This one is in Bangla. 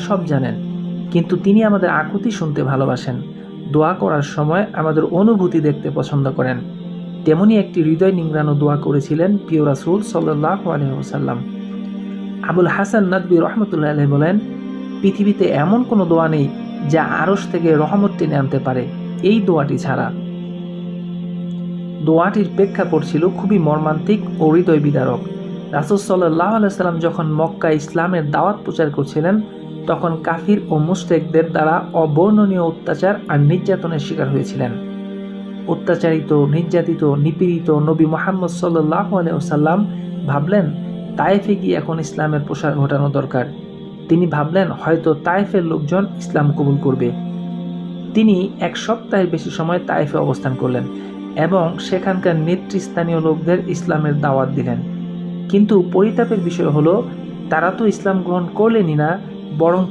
সব জানেন, কিন্তু তিনি আমাদের আকুতি শুনতে ভালোবাসেন। দোয়া করার সময় আমাদের অনুভূতি দেখতে পছন্দ করেন। তেমনি একটি হৃদয় নিংড়ানো দোয়া করেছিলেন প্রিয় রাসূল সাল্লাল্লাহু আলাইহি ওয়াসাল্লাম। আবুল হাসান নাদভী রহমতুল্লাহ আলাইহি বলেন, পৃথিবীতে এমন কোনো দোয়া নেই যা আরশ থেকে রহমত টেনে আনতে পারে এই দোয়াটি ছাড়া। দোয়াটির প্রেক্ষাপট ছিল খুবই মর্মান্তিক ও হৃদয় বিদারক। রাসূল সাল্লাল্লাহু আলাইহি ওয়াসাল্লাম যখন মক্কায় ইসলামের দাওয়াত প্রচার করছিলেন, তখন কাফির ও মুশরিকদের দ্বারা অবর্ণনীয় অত্যাচার আর নির্যাতনের শিকার হয়েছিলেন। অত্যাচারিত, নির্যাতিত, নিপীড়িত নবী মুহাম্মদ সাল্লাল্লাহু আলাইহি ওয়াসাল্লাম ভাবলেন তায়েফে গিয়ে এখন ইসলামের প্রসার ঘটানো দরকার। তিনি ভাবলেন হয়তো তায়েফের লোকজন ইসলাম কবুল করবে। তিনি এক সপ্তাহের বেশি সময় তায়েফে অবস্থান করলেন এবং সেখানকার নেতৃস্থানীয় লোকদের ইসলামের দাওয়াত দিলেন। কিন্তু পরিতাপের বিষয় হলো, তারা তো ইসলাম গ্রহণ করলেনই না, বরং